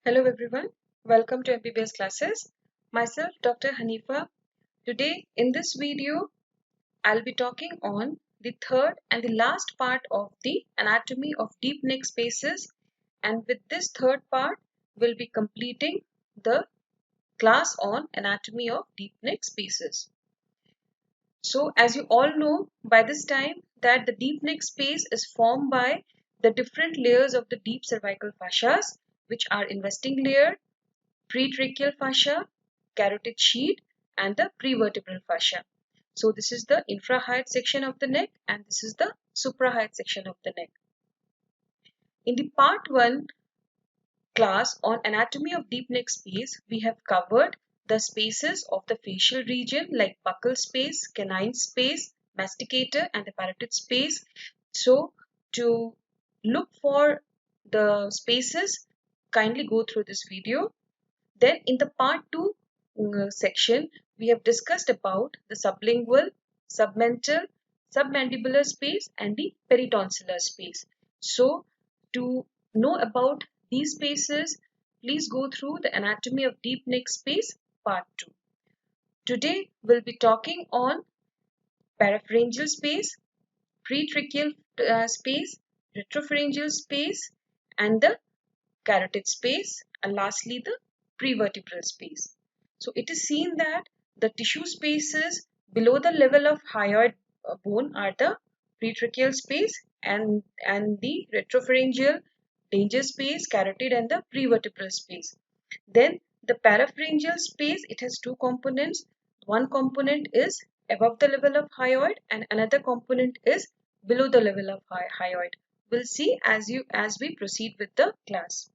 Hello everyone, welcome to MBBS classes. Myself Dr. Hanifa. Today in this video I'll be talking on the third and the last part of the anatomy of deep neck spaces, and with this third part we'll be completing the class on anatomy of deep neck spaces. So as you all know by this time that the deep neck space is formed by the different layers of the deep cervical fascias, which are investing layer, pretracheal fascia, carotid sheet, and the prevertebral fascia. So this is the infrahyoid section of the neck and this is the suprahyoid section of the neck. In the part 1 class on anatomy of deep neck space, we have covered the spaces of the facial region like buccal space, canine space, masticator, and the parotid space. So to look for the spaces, kindly go through this video. Then in the part 2 section, we have discussed about the sublingual, submental, submandibular space and the peritonsillar space. So to know about these spaces, please go through the anatomy of deep neck space part 2. Today we'll be talking on parapharyngeal space, pretracheal space, retropharyngeal space and the carotid space, and lastly the prevertebral space. So it is seen that the tissue spaces below the level of hyoid bone are the pretracheal space and the retropharyngeal danger space, carotid and the prevertebral space. Then the parapharyngeal space, it has two components. One component is above the level of hyoid and another component is below the level of hyoid. We'll see as we proceed with the class.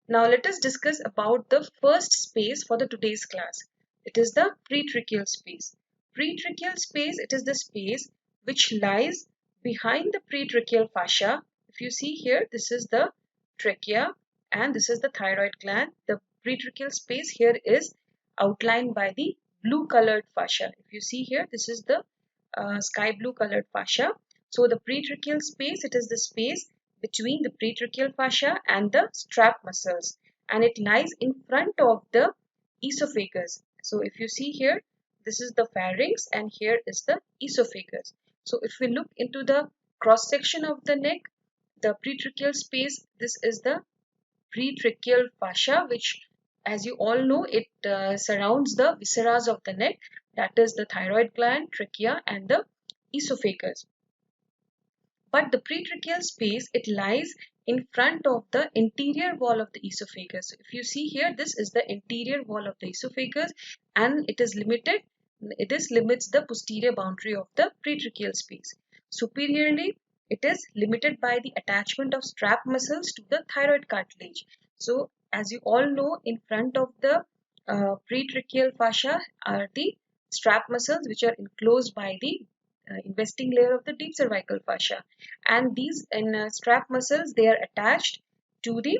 Now let us discuss about the first space for the today's class. It is the pretracheal space. Pretracheal space, it is the space which lies behind the pretracheal fascia. If you see here, this is the trachea and this is the thyroid gland. The pretracheal space here is outlined by the blue colored fascia. If you see here, this is the sky blue colored fascia. So the pretracheal space, it is the space between the pretracheal fascia and the strap muscles, and it lies in front of the esophagus. So if you see here, this is the pharynx and here is the esophagus. So if we look into the cross section of the neck, the pretracheal space, this is the pretracheal fascia, which as you all know, it surrounds the viscera of the neck, that is the thyroid gland, trachea and the esophagus. But the pretracheal space, it lies in front of the interior wall of the esophagus. So if you see here, this is the interior wall of the esophagus and it limits the posterior boundary of the pretracheal space. Superiorly, it is limited by the attachment of strap muscles to the thyroid cartilage. So as you all know, in front of the pretracheal fascia are the strap muscles which are enclosed by the investing layer of the deep cervical fascia, and these strap muscles, they are attached to the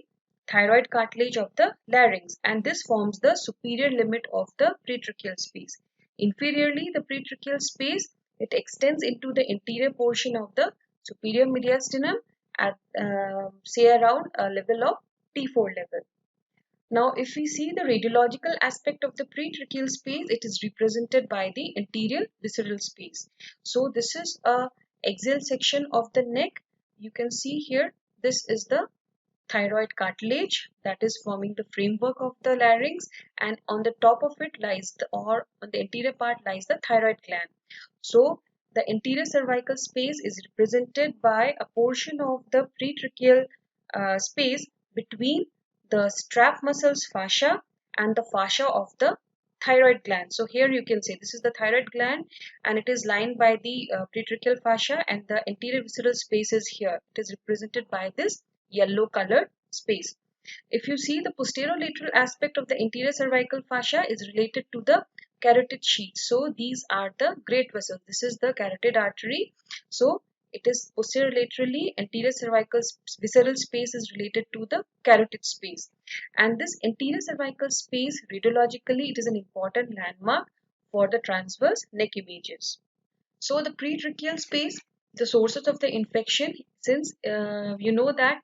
thyroid cartilage of the larynx, and this forms the superior limit of the pretracheal space. Inferiorly, the pretracheal space, it extends into the interior portion of the superior mediastinum at say around a level of T4 level. Now, if we see the radiological aspect of the pretracheal space, it is represented by the anterior visceral space. So, this is a axial section of the neck. You can see here, this is the thyroid cartilage that is forming the framework of the larynx, and on the top of it lies on the anterior part lies the thyroid gland. So, the anterior cervical space is represented by a portion of the pretracheal space between the strap muscles fascia and the fascia of the thyroid gland. So here you can say this is the thyroid gland and it is lined by the pretracheal fascia, and the anterior visceral space is here. It is represented by this yellow colored space. If you see, the posterolateral aspect of the anterior cervical fascia is related to the carotid sheath. So these are the great vessels. This is the carotid artery. So it is posterolaterally, anterior cervical visceral space is related to the carotid space. And this anterior cervical space, radiologically, it is an important landmark for the transverse neck images. So the pretracheal space, the sources of the infection, since you know that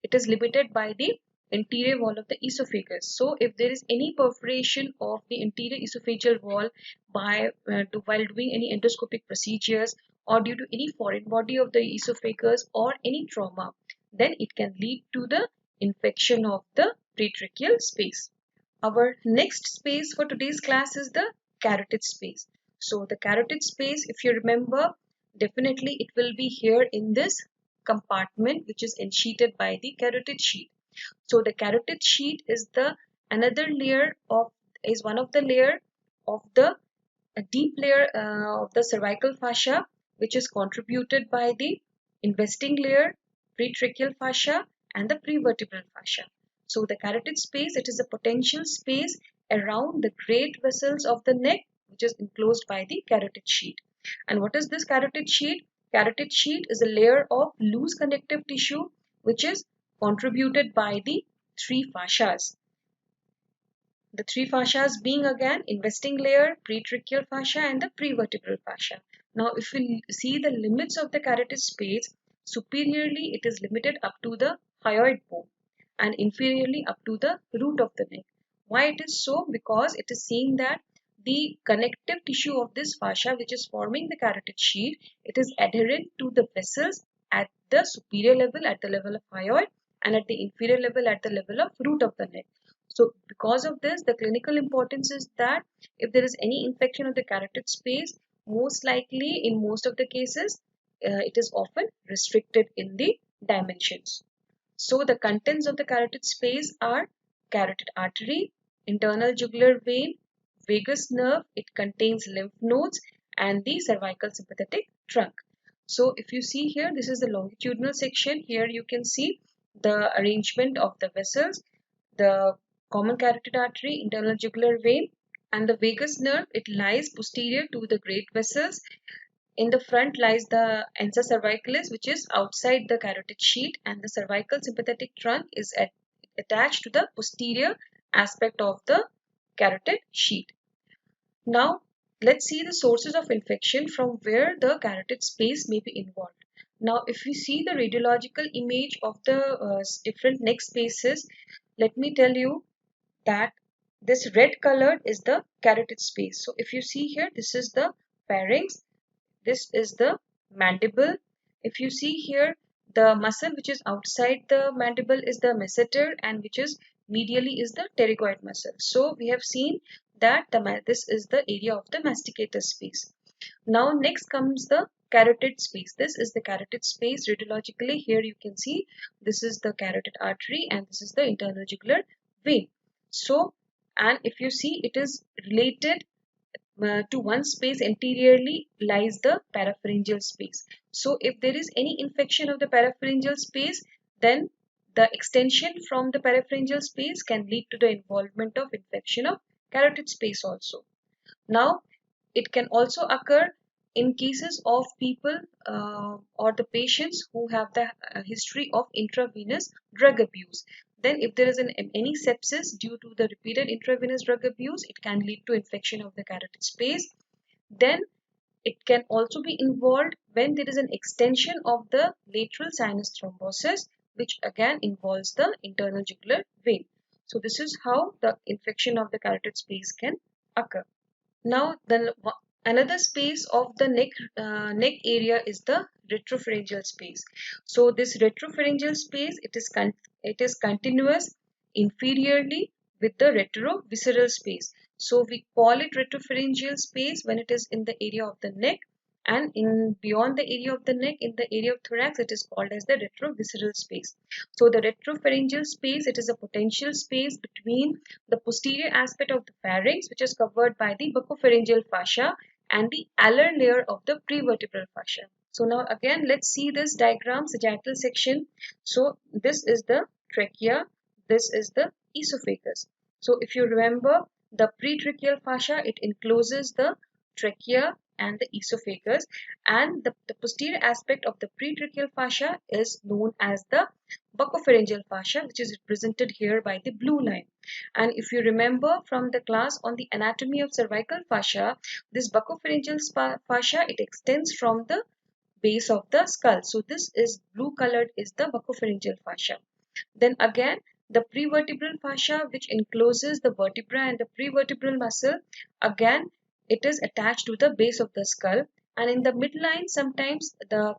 it is limited by the anterior wall of the esophagus. So if there is any perforation of the anterior esophageal wall while doing any endoscopic procedures or due to any foreign body of the esophagus or any trauma, then it can lead to the infection of the pretracheal space. Our next space for today's class is the carotid space. So the carotid space, if you remember, definitely it will be here in this compartment which is ensheeted by the carotid sheet. So the carotid sheet is one of the layer of the a deep layer of the cervical fascia, which is contributed by the investing layer, pretracheal fascia, and the prevertebral fascia. So the carotid space, it is a potential space around the great vessels of the neck, which is enclosed by the carotid sheet. And what is this carotid sheet? Carotid sheet is a layer of loose connective tissue which is contributed by the three fascias. The three fascias being again investing layer, pretracheal fascia, and the prevertebral fascia. Now, if we see the limits of the carotid space, superiorly it is limited up to the hyoid bone and inferiorly up to the root of the neck. Why it is so? Because it is seen that the connective tissue of this fascia, which is forming the carotid sheet, it is adherent to the vessels at the superior level, at the level of hyoid, and at the inferior level, at the level of root of the neck. So because of this, the clinical importance is that if there is any infection of the carotid space, most likely in most of the cases, it is often restricted in the dimensions. So the contents of the carotid space are carotid artery, internal jugular vein, vagus nerve, it contains lymph nodes, and the cervical sympathetic trunk. So if you see here, this is the longitudinal section. Here you can see the arrangement of the vessels, the common carotid artery, internal jugular vein, and the vagus nerve. It lies posterior to the great vessels. In the front lies the ansa cervicalis, which is outside the carotid sheet, and the cervical sympathetic trunk is attached to the posterior aspect of the carotid sheet. Now, let's see the sources of infection from where the carotid space may be involved. Now, if we see the radiological image of the different neck spaces, let me tell you that this red colored is the carotid space. So if you see here, this is the pharynx, this is the mandible. If you see here, the muscle which is outside the mandible is the masseter, and which is medially is the pterygoid muscle. So we have seen that this is the area of the masticator space. Now next comes the carotid space. This is the carotid space radiologically. Here you can see this is the carotid artery and this is the internal jugular vein. So, and if you see, it is related to one space anteriorly lies the parapharyngeal space. So if there is any infection of the parapharyngeal space, then the extension from the parapharyngeal space can lead to the involvement of infection of carotid space also. Now, it can also occur in cases of people or the patients who have the history of intravenous drug abuse. Then if there is any sepsis due to the repeated intravenous drug abuse, it can lead to infection of the carotid space. Then it can also be involved when there is an extension of the lateral sinus thrombosis, which again involves the internal jugular vein. So this is how the infection of the carotid space can occur. Now, another space of the neck area is the retropharyngeal space. So this retropharyngeal space, it is continuous inferiorly with the retrovisceral space. So we call it retropharyngeal space when it is in the area of the neck, and in beyond the area of the neck, in the area of thorax, it is called as the retrovisceral space. So the retropharyngeal space, it is a potential space between the posterior aspect of the pharynx, which is covered by the buccopharyngeal fascia, and the alar layer of the prevertebral fascia. So now again, let's see this diagram, sagittal section. So this is the trachea, this is the esophagus. So if you remember, the pretracheal fascia, it encloses the trachea and the esophagus, and the posterior aspect of the pretracheal fascia is known as the buccopharyngeal fascia, which is represented here by the blue line. And if you remember from the class on the anatomy of cervical fascia, this buccopharyngeal fascia, it extends from the base of the skull. So this is blue colored is the buccopharyngeal fascia. Then again, the prevertebral fascia, which encloses the vertebra and the prevertebral muscle, again it is attached to the base of the skull, and in the midline sometimes the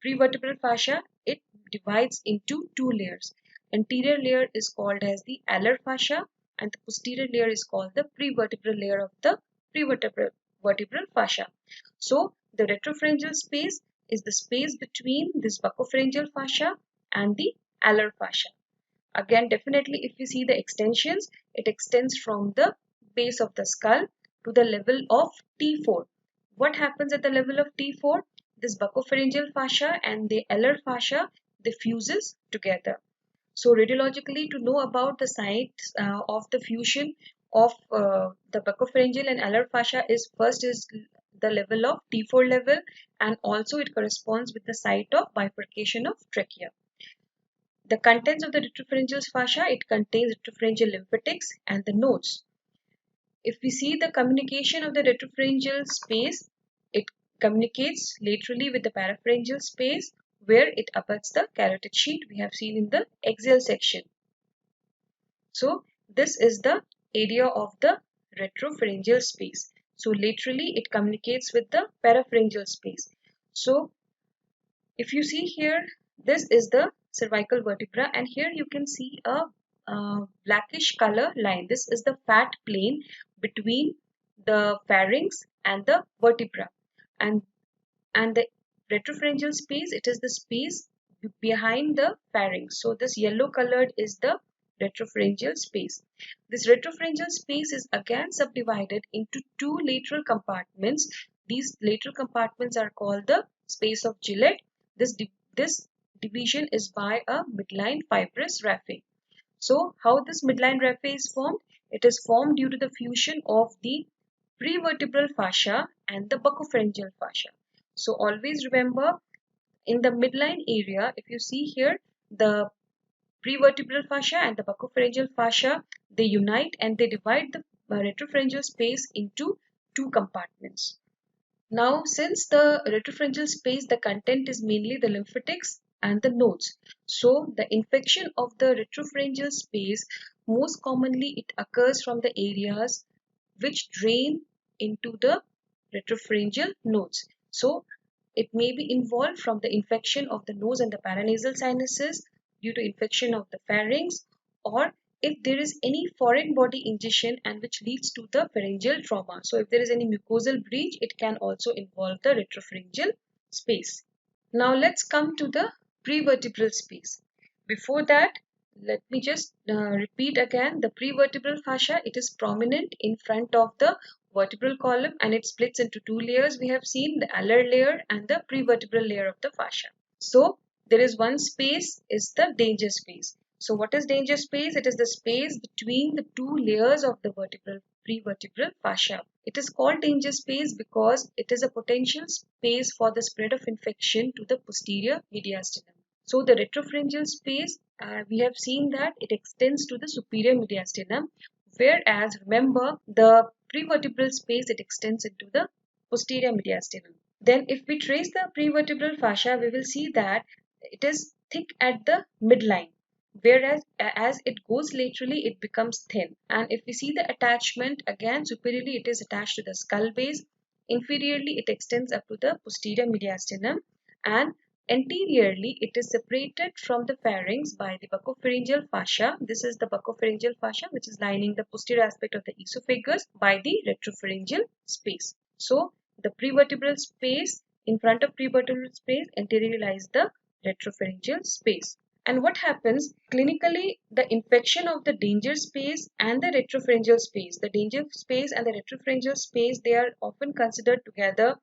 prevertebral fascia, it divides into two layers. Anterior layer is called as the alar fascia and the posterior layer is called the prevertebral layer of the prevertebral fascia. So the retropharyngeal space is the space between this buccopharyngeal fascia and the alar fascia. Again, definitely if you see the extensions, it extends from the base of the skull to the level of T4. What happens at the level of T4? This buccopharyngeal fascia and the alar fascia, they fuses together. So radiologically, to know about the sites of the fusion of the buccopharyngeal and alar fascia is first is the level of T4 level, and also it corresponds with the site of bifurcation of trachea. The contents of the retropharyngeal fascia, it contains retropharyngeal lymphatics and the nodes. If we see the communication of the retropharyngeal space, it communicates laterally with the parapharyngeal space where it abuts the carotid sheath we have seen in the axial section. So this is the area of the retropharyngeal space. So laterally it communicates with the parapharyngeal space. So if you see here, this is the cervical vertebra, and here you can see a blackish color line. This is the fat plane between the pharynx and the vertebra, and the retropharyngeal space, it is the space behind the pharynx. So this yellow colored is the retropharyngeal space. This retropharyngeal space is again subdivided into two lateral compartments. These lateral compartments are called the space of Gillette. This division is by a midline fibrous raphe. So how this midline raphe is formed? It is formed due to the fusion of the prevertebral fascia and the buccopharyngeal fascia. So always remember, in the midline area, if you see here, the prevertebral fascia and the buccopharyngeal fascia, they unite and they divide the retropharyngeal space into two compartments. Now, since the retropharyngeal space, the content is mainly the lymphatics and the nodes. So, the infection of the retropharyngeal space, most commonly it occurs from the areas which drain into the retropharyngeal nodes. So, it may be involved from the infection of the nose and the paranasal sinuses due to infection of the pharynx, or if there is any foreign body ingestion and which leads to the pharyngeal trauma. So if there is any mucosal breach, it can also involve the retropharyngeal space. Now let's come to the prevertebral space. Before that, let me just repeat again. The prevertebral fascia, it is prominent in front of the vertebral column and it splits into two layers. We have seen the alar layer and the prevertebral layer of the fascia. So there is one space is the danger space. So what is danger space? It is the space between the two layers of the prevertebral fascia. It is called danger space because it is a potential space for the spread of infection to the posterior mediastinum. So the retropharyngeal space, we have seen that it extends to the superior mediastinum, whereas remember the prevertebral space, it extends into the posterior mediastinum. Then if we trace the prevertebral fascia, we will see that it is thick at the midline, whereas as it goes laterally it becomes thin. And if we see the attachment, again superiorly it is attached to the skull base, inferiorly it extends up to the posterior mediastinum, and anteriorly it is separated from the pharynx by the buccopharyngeal fascia. This is the buccopharyngeal fascia which is lining the posterior aspect of the esophagus by the retropharyngeal space. So the prevertebral space, in front of prevertebral space, anteriorly lies the retropharyngeal space. And what happens clinically, the infection of the danger space and the retropharyngeal space, the danger space and the retropharyngeal space, they are often considered together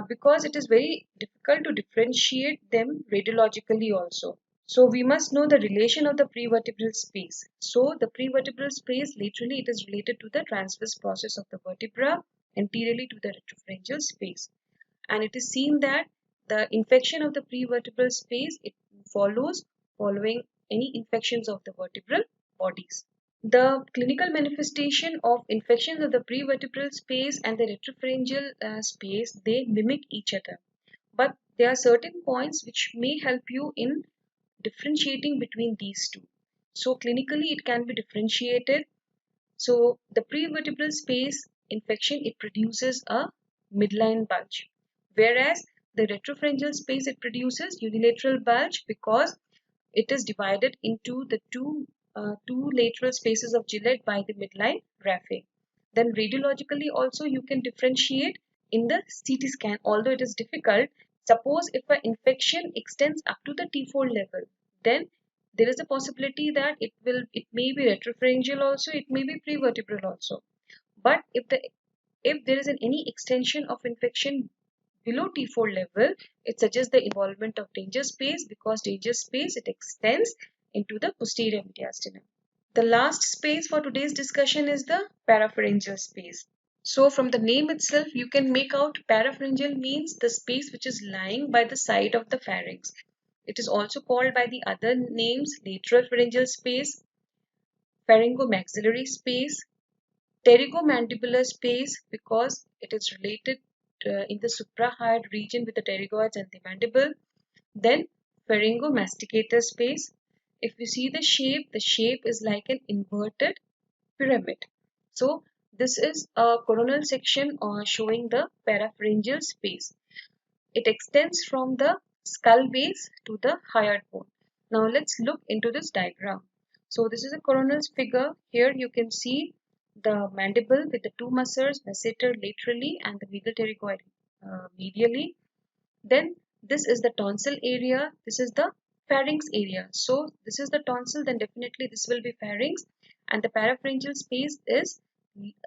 because it is very difficult to differentiate them radiologically also. So we must know the relation of the prevertebral space. So the prevertebral space, laterally it is related to the transverse process of the vertebra, anteriorly to the retropharyngeal space. And it is seen that the infection of the prevertebral space, it follows following any infections of the vertebral bodies. The clinical manifestation of infections of the prevertebral space and the retropharyngeal space, they mimic each other. But there are certain points which may help you in differentiating between these two. So clinically it can be differentiated. So the prevertebral space infection, it produces a midline bulge, whereas the retropharyngeal space, it produces unilateral bulge because it is divided into the two lateral spaces of Gillette by the midline raphe. Then radiologically also you can differentiate in the CT scan, although it is difficult. Suppose if an infection extends up to the T4 level, then there is a possibility that it may be retropharyngeal also, it may be prevertebral also. But if there is any extension of infection below T4 level, it suggests the involvement of danger space, because danger space, it extends into the posterior mediastinum. The last space for today's discussion is the parapharyngeal space. So from the name itself, you can make out parapharyngeal means the space which is lying by the side of the pharynx. It is also called by the other names lateral pharyngeal space, pharyngomaxillary space, pterygomandibular space, because it is related in the suprahyoid region with the pterygoids and the mandible. Then pharyngomasticator space. If you see the shape is like an inverted pyramid. So this is a coronal section showing the parapharyngeal space. It extends from the skull base to the hyoid bone. Now let's look into this diagram. So this is a coronal figure. Here you can see the mandible with the two muscles, masseter laterally and the medial pterygoid medially. Then this is the tonsil area. This is the pharynx area. So this is the tonsil, then definitely this will be pharynx, and the parapharyngeal space is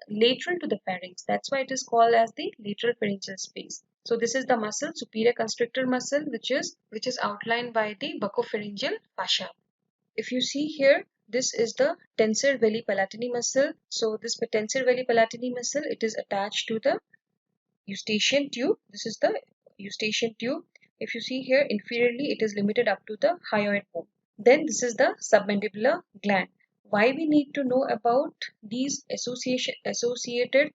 lateral to the pharynx. That's why it is called as the lateral pharyngeal space. So this is the muscle, superior constrictor muscle, which is outlined by the buccopharyngeal fascia. If you see here, this is the tensor veli palatini muscle. So this tensor veli palatini muscle, it is attached to the eustachian tube. This is the eustachian tube. If you see here, inferiorly it is limited up to the hyoid bone. Then this is the submandibular gland. Why we need to know about these associated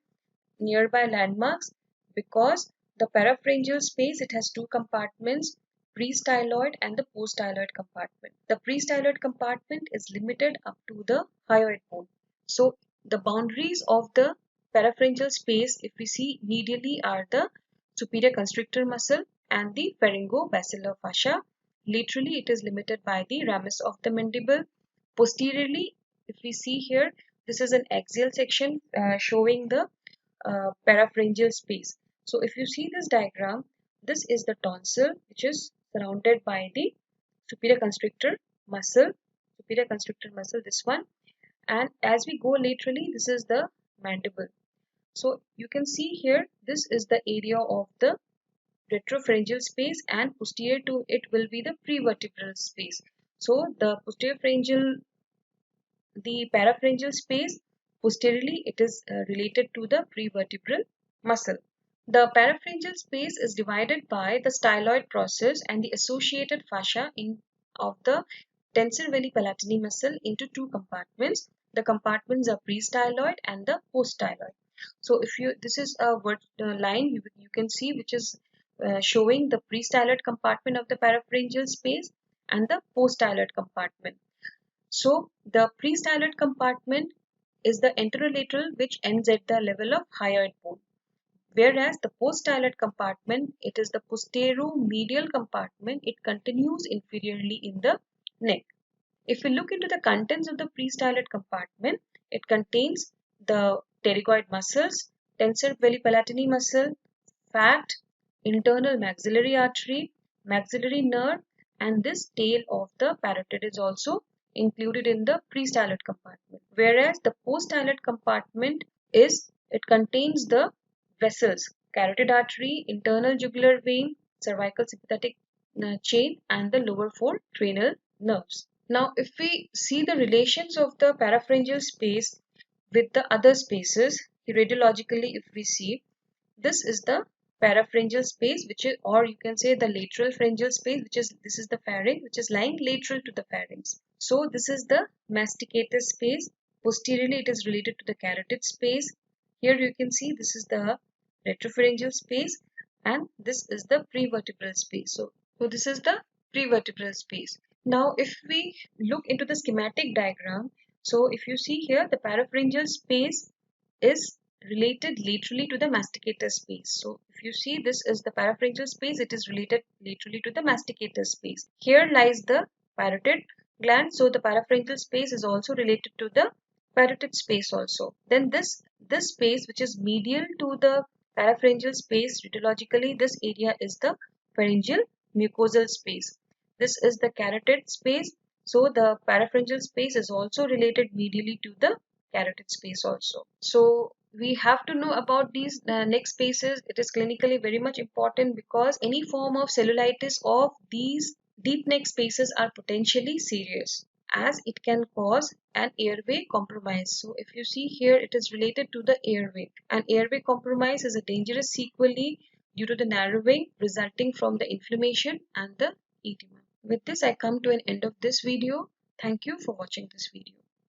nearby landmarks? Because the parapharyngeal space, it has two compartments, prestyloid and the poststyloid compartment. The prestyloid compartment is limited up to the hyoid bone. So the boundaries of the parapharyngeal space, if we see medially, are the superior constrictor muscle and the pharyngobasilar fascia. Laterally, it is limited by the ramus of the mandible. Posteriorly, if we see here, this is an axial section showing the parapharyngeal space. So if you see this diagram, this is the tonsil, which is surrounded by the superior constrictor muscle, this one. And as we go laterally, this is the mandible. So you can see here, this is the area of the retropharyngeal space, and posterior to it will be the prevertebral space. So the parapharyngeal space, posteriorly it is related to the prevertebral muscle. The parapharyngeal space is divided by the styloid process and the associated fascia of the tensor veli palatini muscle into two compartments. The compartments are prestyloid and the poststyloid. So if this is a line you can see, which is showing the prestyloid compartment of the parapharyngeal space and the poststyloid compartment. So the prestyloid compartment is the anterolateral, which ends at the level of hyoid bone, whereas the poststyloid compartment, it is the posteromedial compartment. It continues inferiorly in the neck. If we look into the contents of the prestyloid compartment, it contains the pterygoid muscles, tensor veli palatini muscle, fat, internal maxillary artery, maxillary nerve, and this tail of the parotid is also included in the prestyloid compartment. Whereas the poststyloid compartment it contains the vessels, carotid artery, internal jugular vein, cervical sympathetic chain, and the lower four cranial nerves. Now, if we see the relations of the parapharyngeal space with the other spaces, radiologically, if we see, this is the parapharyngeal space, which is, or you can say the lateral pharyngeal space, this is the pharynx, which is lying lateral to the pharynx. So this is the masticator space. Posteriorly, it is related to the carotid space. Here you can see this is the retropharyngeal space, and this is the prevertebral space. So this is the prevertebral space. Now, if we look into the schematic diagram, so if you see here, the parapharyngeal space is related laterally to the masticator space. So if you see, this is the parapharyngeal space, it is related laterally to the masticator space. Here lies the parotid gland, so the parapharyngeal space is also related to the parotid space also. Then this space which is medial to the parapharyngeal space, radiologically this area is the pharyngeal mucosal space. This is the carotid space. So the parapharyngeal space is also related medially to the carotid space also. So we have to know about these neck spaces. It is clinically very much important because any form of cellulitis of these deep neck spaces are potentially serious, as it can cause an airway compromise. So if you see here, it is related to the airway, and airway compromise is a dangerous sequelae due to the narrowing resulting from the inflammation and the edema. With this, I come to an end of this video. Thank you for watching this video.